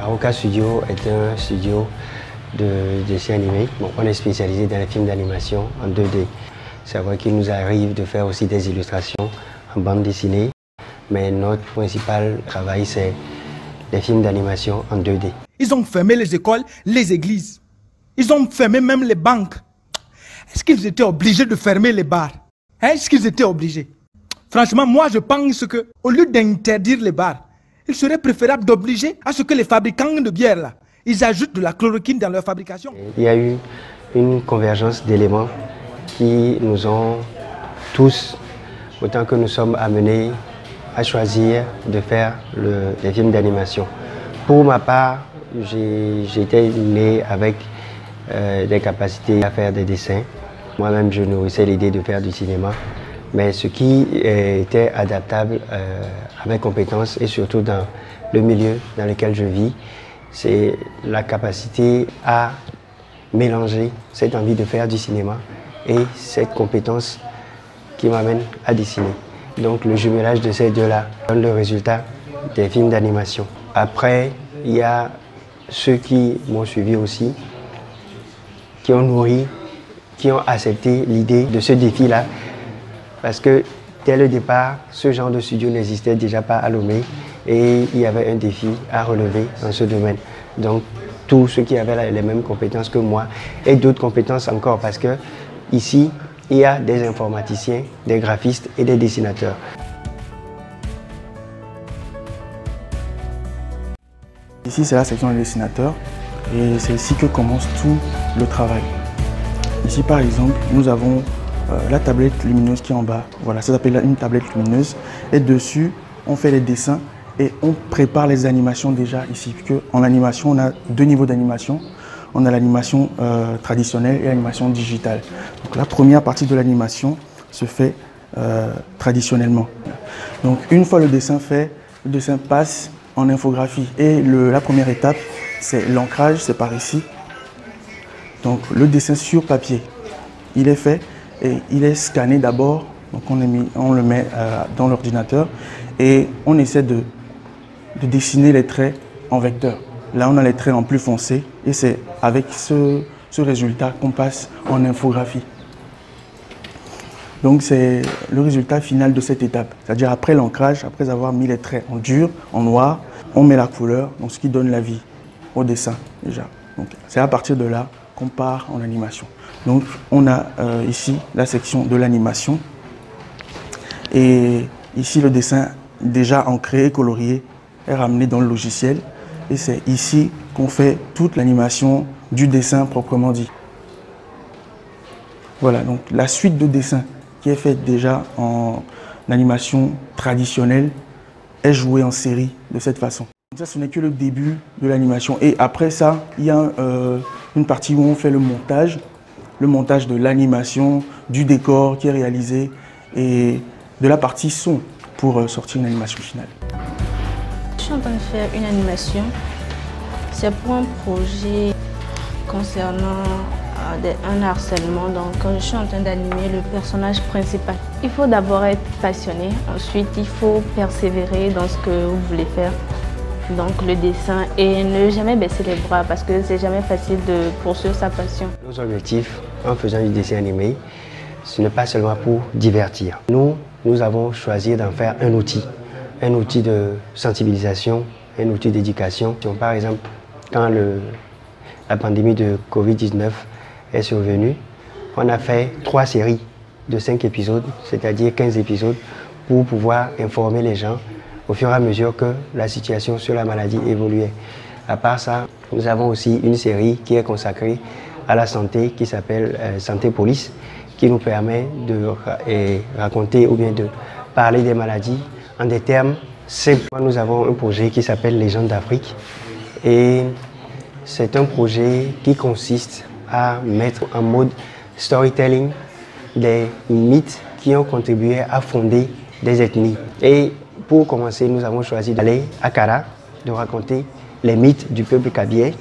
Aroka Studio est un studio de dessin animé. Bon, on est spécialisé dans les films d'animation en 2D. C'est vrai qu'il nous arrive de faire aussi des illustrations en bande dessinée, mais notre principal travail, c'est les films d'animation en 2D. Ils ont fermé les écoles, les églises. Ils ont fermé même les banques. Est-ce qu'ils étaient obligés de fermer les bars? Est-ce qu'ils étaient obligés? Franchement, moi je pense que au lieu d'interdire les bars, il serait préférable d'obliger à ce que les fabricants de bière là, ils ajoutent de la chloroquine dans leur fabrication. Il y a eu une convergence d'éléments qui nous ont tous, autant que nous sommes amenés à choisir de faire les films d'animation. Pour ma part, j'étais né avec des capacités à faire des dessins. Moi-même, je nourrissais l'idée de faire du cinéma. Mais ce qui était adaptable à mes compétences et surtout dans le milieu dans lequel je vis, c'est la capacité à mélanger cette envie de faire du cinéma et cette compétence qui m'amène à dessiner. Donc le jumelage de ces deux-là donne le résultat des films d'animation. Après, il y a ceux qui m'ont suivi aussi, qui ont nourri, qui ont accepté l'idée de ce défi-là. Parce que dès le départ, ce genre de studio n'existait déjà pas à Lomé et il y avait un défi à relever dans ce domaine. Donc tous ceux qui avaient les mêmes compétences que moi et d'autres compétences encore parce que ici, il y a des informaticiens, des graphistes et des dessinateurs. Ici, c'est la section des dessinateurs et c'est ici que commence tout le travail. Ici, par exemple, nous avons la tablette lumineuse qui est en bas. Voilà, ça s'appelle une tablette lumineuse. Et dessus, on fait les dessins et on prépare les animations déjà ici. Puisque en animation, on a deux niveaux d'animation. On a l'animation traditionnelle et l'animation digitale. Donc la première partie de l'animation se fait traditionnellement. Donc une fois le dessin fait, le dessin passe en infographie. Et la première étape, c'est l'ancrage, c'est par ici. Donc le dessin sur papier, il est fait et il est scanné d'abord. Donc on le met dans l'ordinateur et on essaie de dessiner les traits en vecteur. Là, on a les traits en plus foncé et c'est avec ce résultat qu'on passe en infographie. Donc c'est le résultat final de cette étape. C'est-à-dire après l'ancrage, après avoir mis les traits en dur, en noir, on met la couleur, donc ce qui donne la vie au dessin déjà. C'est à partir de là qu'on part en animation. Donc on a ici la section de l'animation et ici le dessin déjà ancré et colorié est ramené dans le logiciel et c'est ici qu'on fait toute l'animation du dessin proprement dit. Voilà, donc la suite de dessin qui est faite déjà en animation traditionnelle est jouée en série de cette façon. Ça, ce n'est que le début de l'animation. Et après ça, il y a une partie où on fait le montage de l'animation, du décor qui est réalisé et de la partie son pour sortir une animation finale. Je suis en train de faire une animation. C'est pour un projet concernant un harcèlement. Donc, je suis en train d'animer le personnage principal. Il faut d'abord être passionné. Ensuite, il faut persévérer dans ce que vous voulez faire. Donc le dessin et ne jamais baisser les bras parce que c'est jamais facile de poursuivre sa passion. Nos objectifs en faisant du dessin animé, ce n'est pas seulement pour divertir. Nous avons choisi d'en faire un outil de sensibilisation, un outil d'éducation. Par exemple, quand la pandémie de Covid-19 est survenue, on a fait 3 séries de 5 épisodes, c'est-à-dire 15 épisodes, pour pouvoir informer les gens au fur et à mesure que la situation sur la maladie évoluait. À part ça, nous avons aussi une série qui est consacrée à la santé qui s'appelle Santé Police, qui nous permet de raconter ou bien de parler des maladies en des termes simples. Nous avons un projet qui s'appelle Légende d'Afrique et c'est un projet qui consiste à mettre en mode storytelling des mythes qui ont contribué à fonder des ethnies. Et pour commencer, nous avons choisi d'aller à Kara, de raconter les mythes du peuple Kabye.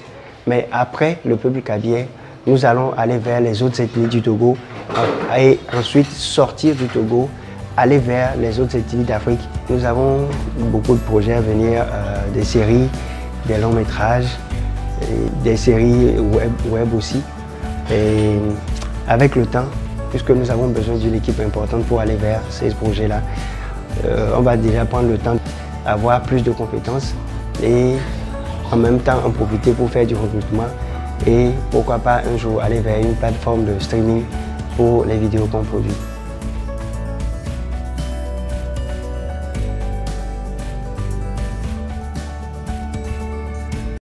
Mais après le peuple Kabye, nous allons aller vers les autres ethnies du Togo et ensuite sortir du Togo, aller vers les autres ethnies d'Afrique. Nous avons beaucoup de projets à venir, des séries des longs métrages, des séries web aussi. Et avec le temps, puisque nous avons besoin d'une équipe importante pour aller vers ces projets-là, on va déjà prendre le temps d'avoir plus de compétences et en même temps en profiter pour faire du recrutement et pourquoi pas un jour aller vers une plateforme de streaming pour les vidéos qu'on produit.